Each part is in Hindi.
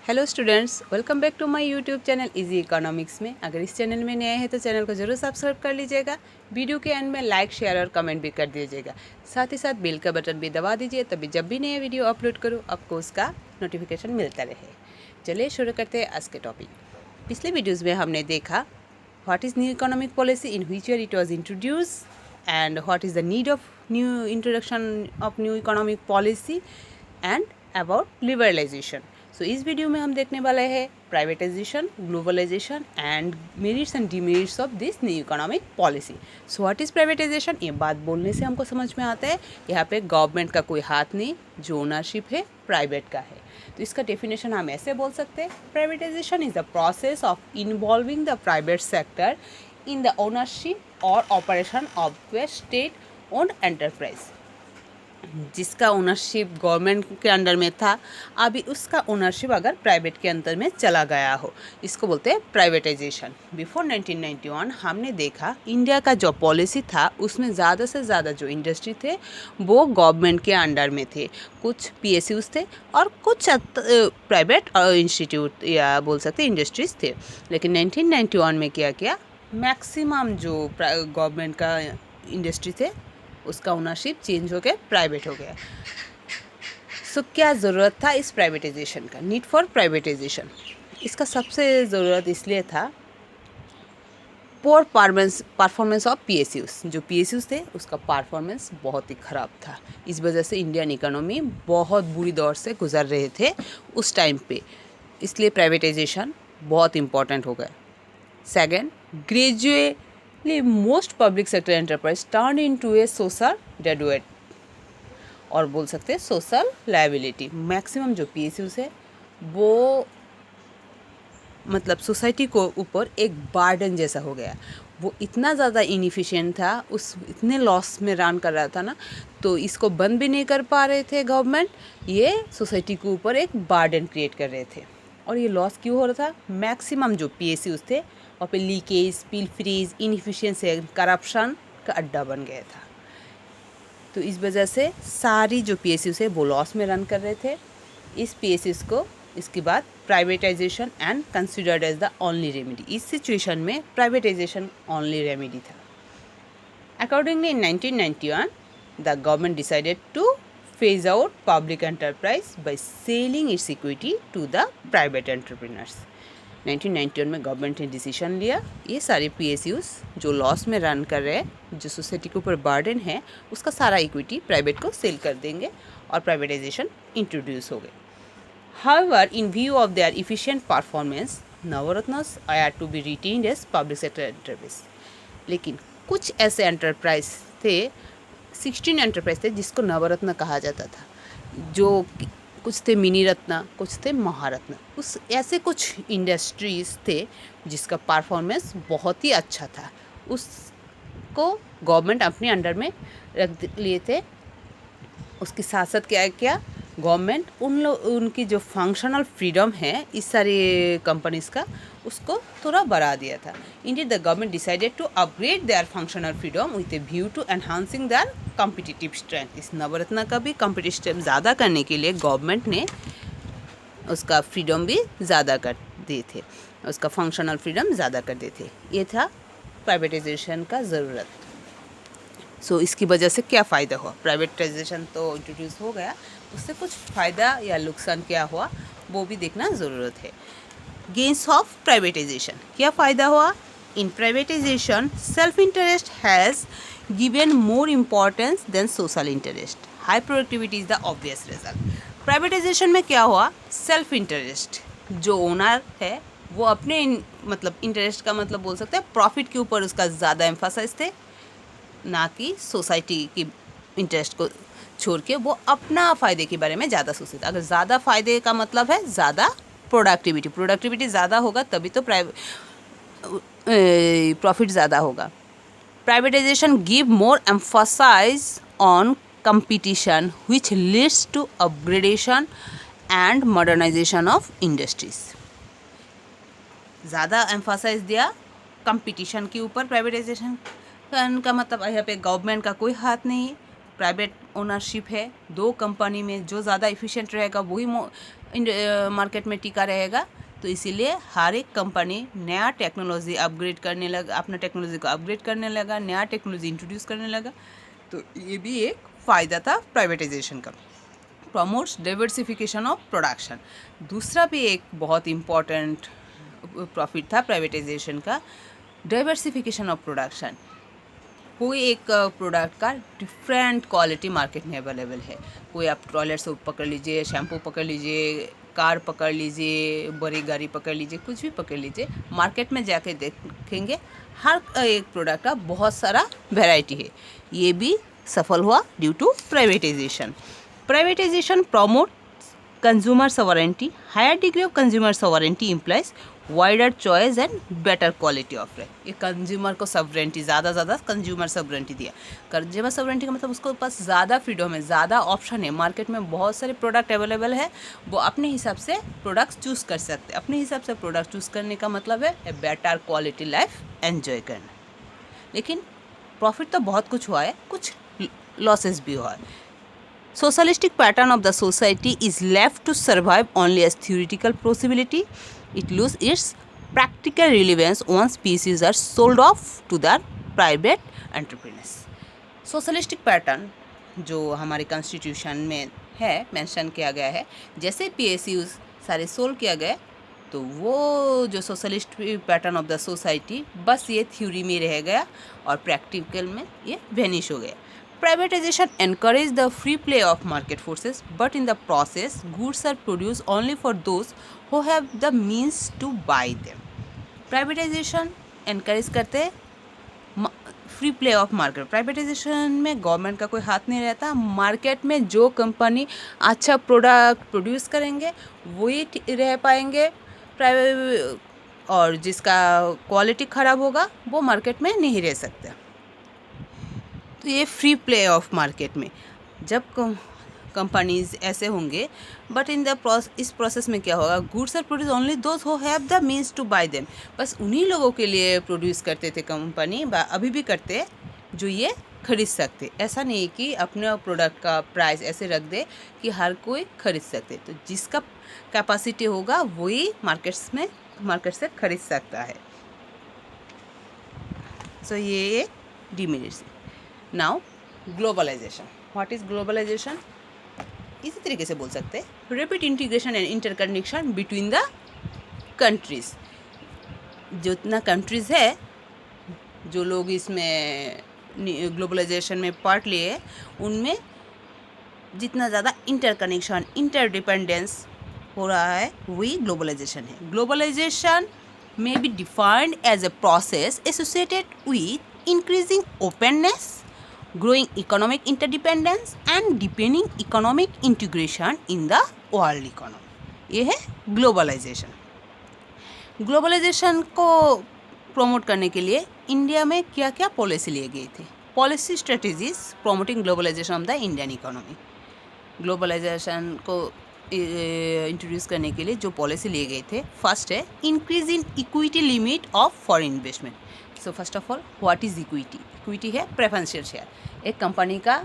Hello students, welcome back to my YouTube channel easy economics में। अगर इस चैनल में नए हैं तो चैनल को जरूर सब्सक्राइब कर लीजिएगा। वीडियो के एंड में लाइक, शेयर और कमेंट भी कर दीजिएगा। साथ ही साथ बेल का बटन भी दबा दीजिए, तभी जब भी नया वीडियो अपलोड करूँ आपको उसका नोटिफिकेशन मिलता रहे। चलिए शुरू करते हैं आज के टॉपिक। पिछले वीडियोज़ में हमने देखा what is new economic policy, in which year it was introduce and what is the need of new introduction of new economic policy and about liberalisation. So इस वीडियो में हम देखने वाले हैं privatisation, globalisation and merits and demerits of this new economic policy. So what is privatisation, ये बात बोलने से हमको समझ में आता है यहाँ पे गवर्नमेंट का कोई हाथ नहीं, जो ओनरशिप है प्राइवेट का है। तो इसका डेफिनेशन हम ऐसे बोल सकते हैं, privatisation is the process of involving the private sector in the ownership और operation of the state owned enterprise. जिसका ओनरशिप गवर्नमेंट के अंडर में था, अभी उसका ओनरशिप अगर प्राइवेट के अंदर में चला गया हो, इसको बोलते हैं प्राइवेटाइजेशन। बिफोर 1991 हमने देखा इंडिया का जो पॉलिसी था उसमें ज़्यादा से ज़्यादा जो इंडस्ट्री थे वो गवर्नमेंट के अंडर में थे। कुछ पीएसयूज थे और कुछ प्राइवेट इंस्टीट्यूट या बोल सकते इंडस्ट्रीज थे। लेकिन 1991 में क्या किया, मैक्सिमम जो गवर्नमेंट का इंडस्ट्री थे उसका ओनरशिप चेंज हो गया, प्राइवेट हो गया। सो क्या ज़रूरत था इस प्राइवेटाइजेशन का, नीड फॉर प्राइवेटाइजेशन। इसका सबसे ज़रूरत इसलिए था पोर परफॉर्मेंस ऑफ पीएसयूज। जो पीएसयूज थे उसका परफॉर्मेंस बहुत ही ख़राब था। इस वजह से इंडियन इकोनॉमी बहुत बुरी दौर से गुजर रहे थे उस टाइम पे, इसलिए प्राइवेटाइजेशन बहुत इम्पॉर्टेंट हो गया। Second, ग्रेजुएटली most public sector enterprise turn into ए सोशल डेडवेट, और बोल सकते हैं सोशल लायबिलिटी। मैक्सिमम जो पीएसयूज है वो मतलब सोसाइटी को ऊपर एक बार्डन जैसा हो गया। वो इतना ज़्यादा इनएफिशिएंट था, उस इतने लॉस में रन कर रहा था ना, तो इसको बंद भी नहीं कर पा रहे थे गवर्नमेंट, ये सोसाइटी के ऊपर एक बार्डन क्रिएट कर रहे थे। और ये लॉस क्यों हो रहा था, मैक्सिमम जो पीएसयूज थे वहाँ पे लीकेज, पिल फ्रीज, इनएफिशिएंसी, करप्शन का अड्डा बन गया था। तो इस वजह से सारी जो पीएसयूज है वो लॉस में रन कर रहे थे। इस पीएसयूज को इसके बाद privatisation and considered as the only remedy. इस सिचुएशन में प्राइवेटाइजेशन ओनली रेमेडी था। Accordingly in 1991 the government decided to phase out public enterprise by selling its equity to the private entrepreneurs। 1991 में गवर्नमेंट ने डिसीजन लिया, ये सारे पीएसयूज जो लॉस में रन कर रहे हैं, जो सोसाइटी के ऊपर बर्डन है, उसका सारा इक्विटी प्राइवेट को सेल कर देंगे और प्राइवेटाइजेशन इंट्रोड्यूस हो गए। However, in view of their efficient performance, Navaratnas are to be retained as public sector enterprise। लेकिन कुछ ऐसे एंटरप्राइज थे, 16 एंटरप्राइज थे जिसको नवरत्न कहा जाता था, जो कुछ थे मिनी रत्न, कुछ थे महारत्न। उस ऐसे कुछ इंडस्ट्रीज थे जिसका परफॉर्मेंस बहुत ही अच्छा था, उसको गवर्नमेंट अपने अंडर में रख लिए थे। उसके साथ साथ क्या किया गवर्नमेंट, उनकी जो फंक्शनल फ्रीडम है इस सारी कंपनीज़ का, उसको थोड़ा बढ़ा दिया था। Indeed the government decided to upgrade their functional freedom with a view to enhancing their competitive strength. इस नवरत्न का भी कॉम्पिटिटिव ज़्यादा करने के लिए गवर्नमेंट ने उसका फ्रीडम भी ज़्यादा कर दिए थे, उसका फंक्शनल फ्रीडम ज़्यादा कर दिए थे। ये था प्राइवेटाइजेशन का ज़रूरत। सो इसकी वजह से क्या फ़ायदा हुआ, प्राइवेटाइजेशन तो इंट्रोड्यूस हो गया, उससे कुछ फ़ायदा या नुकसान क्या हुआ वो भी देखना ज़रूरत है। गेन्स ऑफ प्राइवेटाइजेशन, क्या फ़ायदा हुआ, in privatisation self interest has given more importance than social interest, high productivity is the obvious result. Privatisation में क्या हुआ, सेल्फ इंटरेस्ट, जो ओनर है वो अपने मतलब इंटरेस्ट का मतलब बोल सकते हैं प्रॉफिट के ऊपर उसका ज़्यादा एम्फासाइज थे, ना कि सोसाइटी की इंटरेस्ट को छोड़ के वो अपना फ़ायदे के बारे में ज़्यादा सोचते थे। अगर ज़्यादा फ़ायदे का मतलब है ज़्यादा प्रोडक्टिविटी ज़्यादा होगा तभी तो प्रॉफिट ज़्यादा होगा। Privatisation give more emphasise on competition which leads to upgradation and modernisation of industries. ज़्यादा एम्फसाइज दिया कंपटीशन के ऊपर प्राइवेटाइजेशन का मतलब यहाँ पे गवर्नमेंट का कोई हाथ नहीं है, प्राइवेट ओनरशिप है, 2 कंपनी में जो ज़्यादा इफ़िशिएंट रहेगा वही मार्केट में टिका रहेगा। तो इसीलिए हर एक कंपनी नया टेक्नोलॉजी अपग्रेड करने लगा, अपना टेक्नोलॉजी को अपग्रेड करने लगा, नया टेक्नोलॉजी इंट्रोड्यूस करने लगा। तो ये भी एक फ़ायदा था प्राइवेटाइजेशन का। प्रमोट्स डाइवर्सिफिकेशन ऑफ प्रोडक्शन, दूसरा भी एक बहुत इम्पॉर्टेंट प्रॉफिट था प्राइवेटाइजेशन का, डाइवर्सिफिकेशन ऑफ प्रोडक्शन। कोई एक प्रोडक्ट का डिफरेंट क्वालिटी मार्केट में अवेलेबल है। कोई आप टॉयलेट सोप पकड़ लीजिए, शैम्पू पकड़ लीजिए, कार पकड़ लीजिए, बड़ी गाड़ी पकड़ लीजिए, कुछ भी पकड़ लीजिए, मार्केट में जाके देखेंगे हर एक प्रोडक्ट का बहुत सारा वैरायटी है। ये भी सफल हुआ due to privatisation. Privatisation promote consumer sovereignty, higher degree of consumer sovereignty implies wider choice and better quality of life. ये कंज्यूमर को सॉवरेंटी, ज़्यादा कंज्यूमर सॉवरेंटी दिया। कंज्यूमर सॉवरेंटी का मतलब उसको पास ज़्यादा फ्रीडम है, ज़्यादा ऑप्शन है, मार्केट में बहुत सारे प्रोडक्ट अवेलेबल है, वो अपने हिसाब से प्रोडक्ट्स चूज़ कर सकते हैं। अपने हिसाब से प्रोडक्ट चूज़ करने का मतलब है बेटर क्वालिटी लाइफ एन्जॉय करना। लेकिन प्रॉफिट तो बहुत कुछ हुआ है, कुछ लॉसेस भी हुआ है। Socialistic pattern of the society is left to survive only as theoretical possibility. It loses its practical relevance once pieces are sold off to the private entrepreneurs. Socialistic pattern जो हमारे कॉन्स्टिट्यूशन में है, मेंशन किया गया है, जैसे PSUs सारे सोल्व किया गया, तो वो जो socialist pattern of the society बस ये थ्योरी में रह गया और प्रैक्टिकल में ये वेनिश हो गया। Privatization encourages the free play of market forces, but in the process, goods are produced only for those who have the means to buy them. Privatization encourage करते free play of market. Privatisation में गवर्नमेंट का कोई हाथ नहीं रहता। मार्केट में जो कंपनी अच्छा प्रोडक्ट प्रोड्यूस करेंगे वही रह पाएंगे, और जिसका क्वालिटी ख़राब होगा वो मार्केट में नहीं रह सकता। तो ये फ्री प्ले ऑफ मार्केट में जब कंपनीज ऐसे होंगे, बट इन द इस प्रोसेस में क्या होगा, goods are produce only those who have the means to buy them. बस उन्हीं लोगों के लिए प्रोड्यूस करते थे कंपनी, अभी भी करते जो ये खरीद सकते। ऐसा नहीं कि अपने प्रोडक्ट का प्राइस ऐसे रख दे कि हर कोई खरीद सकते। तो जिसका कैपेसिटी होगा वही मार्केट से खरीद सकता है। सो ये demerits. Now globalisation. What is globalisation? इसी तरीके से बोल सकते हैं rapid integration and interconnection between the countries. जितना कंट्रीज़ है, जो लोग इसमें ग्लोबलाइजेशन में पार्ट लिए, उनमें जितना ज़्यादा इंटरकनेक्शन, इंटरडिपेंडेंस हो रहा है, वही ग्लोबलाइजेशन है। Globalisation may be defined as a process associated with increasing openness, growing economic interdependence and deepening economic integration in the world economy। ये है ग्लोबलाइजेशन। ग्लोबलाइजेशन को प्रमोट करने के लिए इंडिया में क्या क्या पॉलिसी लिए गए थे? Policy strategies promoting globalisation of the Indian economy. Globalisation को इंट्रोड्यूस करने के लिए जो पॉलिसी लिए गए थे, फर्स्ट है increase in equity limit of foreign investment. So first of all, what is equity? Equity है प्रेफरेंशियल शेयर। एक कंपनी का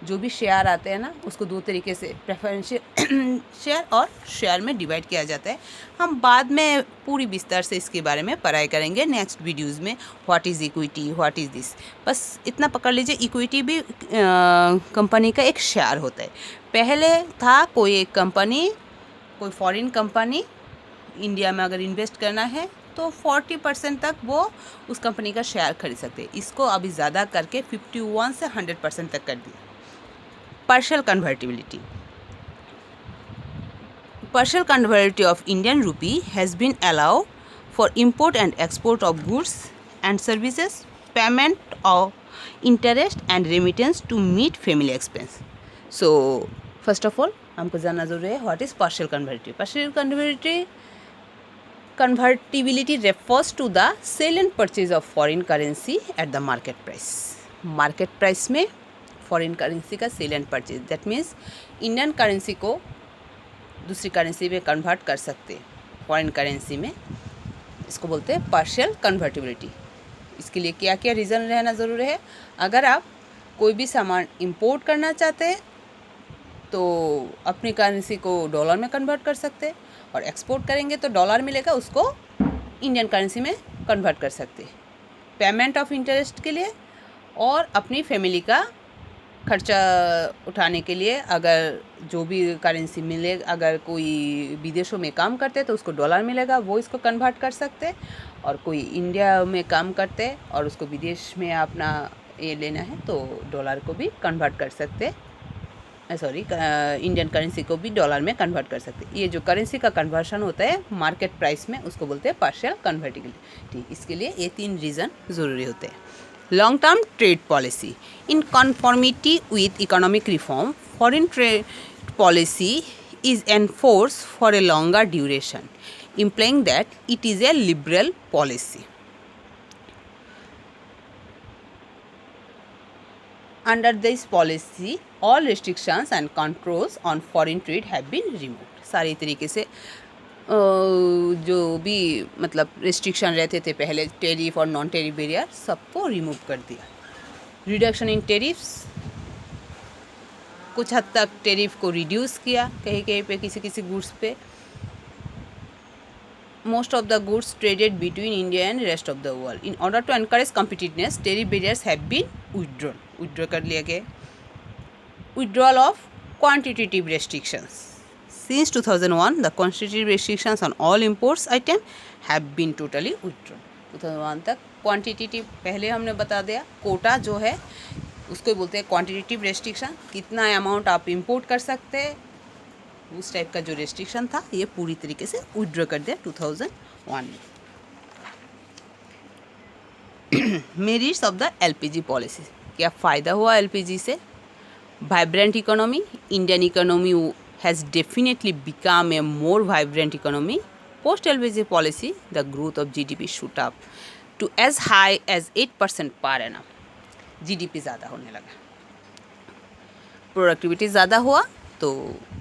जो भी शेयर आते हैं ना, उसको दो तरीके से प्रेफरेंशियल शेयर और शेयर में डिवाइड किया जाता है। हम बाद में पूरी विस्तार से इसके बारे में पढ़ाई करेंगे नेक्स्ट वीडियोज़ में, what is equity, what is this. बस इतना पकड़ लीजिए, इक्विटी भी कंपनी का एक शेयर होता है। पहले था कोई एक कंपनी, कोई फॉरेन कंपनी इंडिया में अगर इन्वेस्ट करना है तो 40% तक वो उस कंपनी का शेयर खरीद सकते हैं। इसको अभी ज़्यादा करके 51 से 100% तक कर दिया। partial convertibility of Indian rupee has been allowed for import and export of goods and services, payment of interest and remittance to meet family expense. So first of all, हमको जानना जरूरी है what is partial convertibility. Partial convertibility refers to the sale and purchase of foreign currency at the market price. Market price में फॉरेन करेंसी का sale and purchase, that means Indian currency को दूसरी करेंसी में कन्वर्ट कर सकते हैं फॉरेन करेंसी में। इसको बोलते हैं पार्शियल कन्वर्टिबिलिटी। इसके लिए क्या क्या रीज़न रहना ज़रूरी है? अगर आप कोई भी सामान इंपोर्ट करना चाहते हैं तो अपनी करेंसी को डॉलर में कन्वर्ट कर सकते हैं, और एक्सपोर्ट करेंगे तो डॉलर मिलेगा, उसको इंडियन करेंसी में कन्वर्ट कर सकते हैं पेमेंट ऑफ इंटरेस्ट के लिए, और अपनी फैमिली का खर्चा उठाने के लिए। अगर जो भी करेंसी मिले, अगर कोई विदेशों में काम करते हैं तो उसको डॉलर मिलेगा, वो इसको कन्वर्ट कर सकते हैं, और कोई इंडिया में काम करते हैं और उसको विदेश में अपना ये लेना है तो डॉलर को भी कन्वर्ट कर सकते हैं, इंडियन करेंसी को भी डॉलर में कन्वर्ट कर सकते हैं। ये जो करेंसी का कन्वर्शन होता है मार्केट प्राइस में, उसको बोलते हैं पार्शियल कन्वर्टिबिलिटी। ठीक, इसके लिए ये 3 रीज़न ज़रूरी होते हैं। Long term trade policy in conformity with economic reform, foreign trade policy is enforce for a longer duration, implying that it is a liberal policy. Under this policy, all restrictions and controls on foreign trade have been removed. सारी तरीके से जो भी मतलब रिस्ट्रिक्शन रहते थे पहले, टेरिफ और नॉन टेरिफ बैरियर, सबको रिमूव कर दिया। रिडक्शन इन टेरिफ्स, कुछ हद तक टेरिफ को रिड्यूस किया कहीं कहीं पे, किसी किसी गुड्स पे। Most of the goods traded between India and rest of the world. In order to encourage competitiveness, tariff barriers have been withdrawn. Withdraw कर लिया गया। Withdrawal of quantitative restrictions. Since 2001, the quantitative restrictions on all imports items have been totally withdrawn. 2001 तक quantitative, पहले हमने बता दिया, कोटा जो है उसको बोलते हैं क्वान्टिटेटिव रेस्ट्रिक्शन, कितना अमाउंट आप इंपोर्ट कर सकते हैं, उस टाइप का जो रेस्ट्रिक्शन था ये पूरी तरीके से विड्रॉ कर दिया 2001 में। Merits of the LPG policy, क्या फ़ायदा हुआ एलपीजी से? Vibrant economy, Indian economy has definitely become a more vibrant economy. Post LPG policy the growth of GDP shoot up to as high as 8% per annum. GDP ज़्यादा होने लगा, प्रोडक्टिविटी ज़्यादा हुआ तो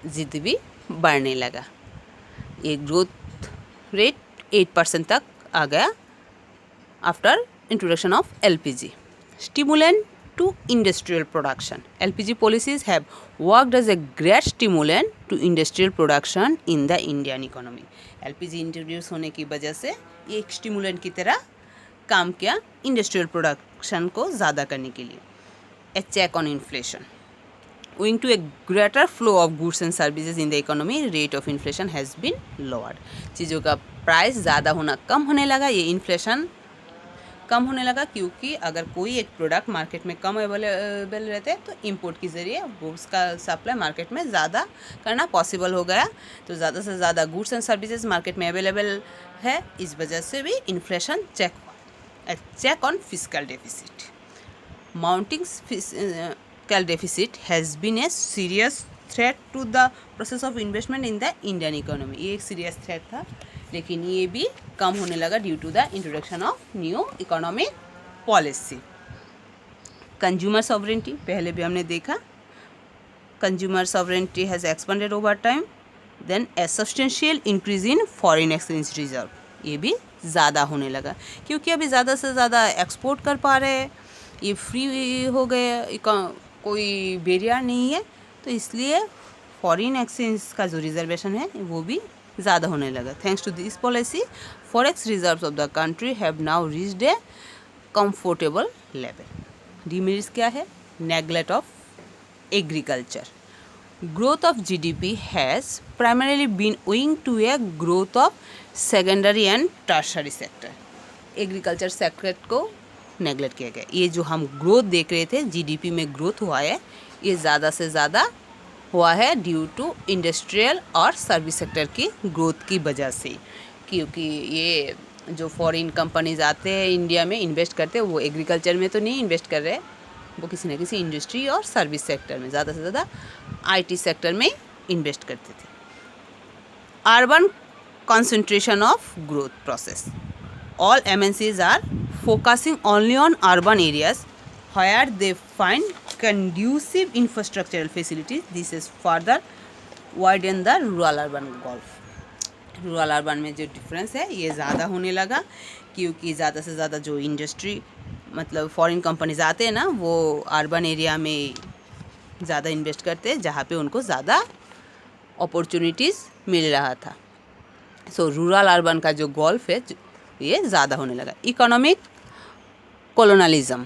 जीडीपी बढ़ने लगा। ये ग्रोथ रेट 8% तक आ गया after introduction of LPG. Stimulant to industrial production, LPG policies have worked as a great stimulant to industrial production in the Indian economy. LPG introduce होने की वजह से ये एक स्टिमुलेंट की तरह काम किया इंडस्ट्रियल प्रोडक्शन को ज़्यादा करने के लिए। A check on inflation, owing to a greater flow of goods and services in the economy, rate of inflation has been lowered. चीज़ों का प्राइस ज़्यादा होना कम होने लगा, ये इन्फ्लेशन कम होने लगा, क्योंकि अगर कोई एक प्रोडक्ट मार्केट में कम अवेलेबल रहते हैं तो इंपोर्ट के ज़रिए गुड्स का सप्लाई मार्केट में ज़्यादा करना पॉसिबल हो गया, तो ज़्यादा से ज़्यादा गुड्स एंड सर्विसेज मार्केट में अवेलेबल है, इस वजह से भी इन्फ्लेशन चेक हुआ। Check on fiscal deficit, mounting fiscal deficit has been a serious threat to the process of investment in the Indian economy. ये एक सीरियस थ्रेट था, लेकिन ये भी कम होने लगा due to the introduction of new economic policy. Consumer sovereignty, पहले भी हमने देखा, consumer sovereignty has expanded over time. Then a substantial increase in foreign exchange reserve, ये भी ज़्यादा होने लगा, क्योंकि अभी ज़्यादा से ज़्यादा एक्सपोर्ट कर पा रहे हैं, ये फ्री हो गए, कोई बैरियर नहीं है, तो इसलिए फॉरेन एक्सचेंज का जो रिजर्वेशन है वो भी ज़्यादा होने लगा। Thanks to this policy, forex reserves of the country have now reached a comfortable level. Demerits क्या है? Neglect of agriculture, growth of GDP has primarily been owing to a growth of secondary and tertiary sector. Agriculture sector को नेगलेक्ट किया गया। ये जो हम ग्रोथ देख रहे थे, जीडीपी में ग्रोथ हुआ है, ये ज़्यादा से ज़्यादा हुआ है ड्यू टू इंडस्ट्रियल और सर्विस सेक्टर की ग्रोथ की वजह से, क्योंकि ये जो फॉरेन कंपनीज आते हैं इंडिया में इन्वेस्ट करते हैं, वो एग्रीकल्चर में तो नहीं इन्वेस्ट कर रहे, वो किसी न किसी इंडस्ट्री और सर्विस सेक्टर में, ज़्यादा से ज़्यादा आईटी सेक्टर में इन्वेस्ट करते थे। Urban concentration of growth process, all MNCs are focusing only on urban areas where they find conducive infrastructural facilities. This is further widen the rural-urban gulf. Rural urban में जो डिफरेंस है ये ज़्यादा होने लगा, क्योंकि ज़्यादा से ज़्यादा जो इंडस्ट्री मतलब फॉरेन कंपनीज आते हैं ना, वो अर्बन एरिया में ज़्यादा इन्वेस्ट करते हैं जहाँ पे उनको ज़्यादा अपॉर्चुनिटीज़ मिल रहा था। सो रूरल अर्बन का जो गल्फ है ये ज़्यादा होने लगा। इकोनॉमिक कॉलोनलिज्म,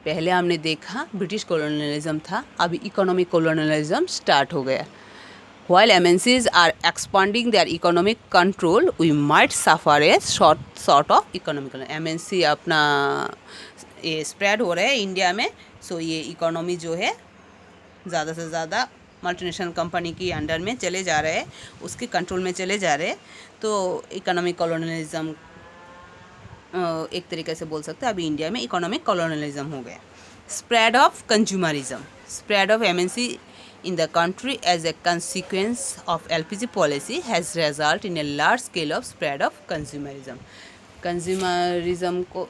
पहले हमने देखा ब्रिटिश कॉलोनलिज्म था, अभी इकोनॉमिक कॉलोनलिज्म स्टार्ट हो गया। While MNCs are expanding their economic control, we might suffer a sort of economic. MNC अपना ये स्प्रेड हो रहा है इंडिया में, सो ये इकोनॉमी जो है ज़्यादा से ज़्यादा मल्टीनेशनल कंपनी की अंडर में चले जा रहे हैं, उसके कंट्रोल में चले जा रहे हैं। तो इकोनॉमिक कॉलोनलिज्म एक तरीके से बोल सकते हैं अभी इंडिया में इकोनॉमिक कॉलोनलिज्म हो गया। Spread of consumerism, spread of MNC in the country as a consequence of LPG policy has resulted in a large scale of spread of consumerism. Consumerism को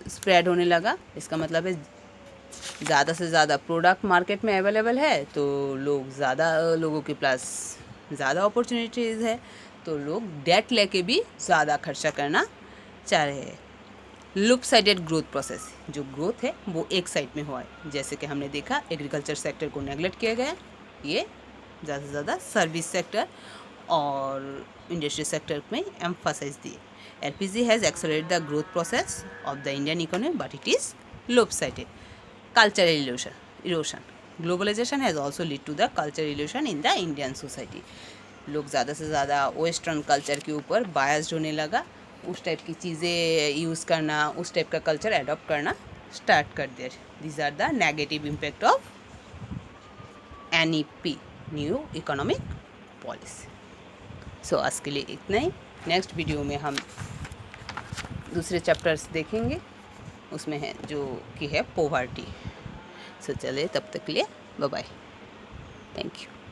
स्प्रेड होने लगा, इसका मतलब है ज़्यादा से ज़्यादा प्रोडक्ट मार्केट में अवेलेबल है तो ज़्यादा लोगों के पास ज़्यादा अपॉर्चुनिटीज़ है, तो लोग डेट लेके भी ज़्यादा खर्चा करना चाह रहे हैं। लूप साइडेड ग्रोथ प्रोसेस, जो ग्रोथ है वो एक साइड में हुआ है, जैसे कि हमने देखा एग्रीकल्चर सेक्टर को नेगलेक्ट किया गया, ये ज़्यादा से ज़्यादा सर्विस सेक्टर और इंडस्ट्री सेक्टर में एम्फासाइज दिए। LPG has accelerated the growth process of the Indian economy but it is lopsided. Cultural erosion, globalisation has also lead to the cultural erosion in the Indian society. लोग ज़्यादा से ज़्यादा वेस्टर्न कल्चर के ऊपर बायस्ड होने लगा, उस टाइप की चीज़ें यूज़ करना, उस टाइप का कल्चर एडॉप्ट करना स्टार्ट कर दिया। These are the negative impact of NEP, new economic policy. So आज के लिए इतना ही। नेक्स्ट वीडियो में हम दूसरे चैप्टर्स देखेंगे, उसमें है जो कि है पोवर्टी। सो चलिए तब तक के लिए बाय बाय, थैंक यू।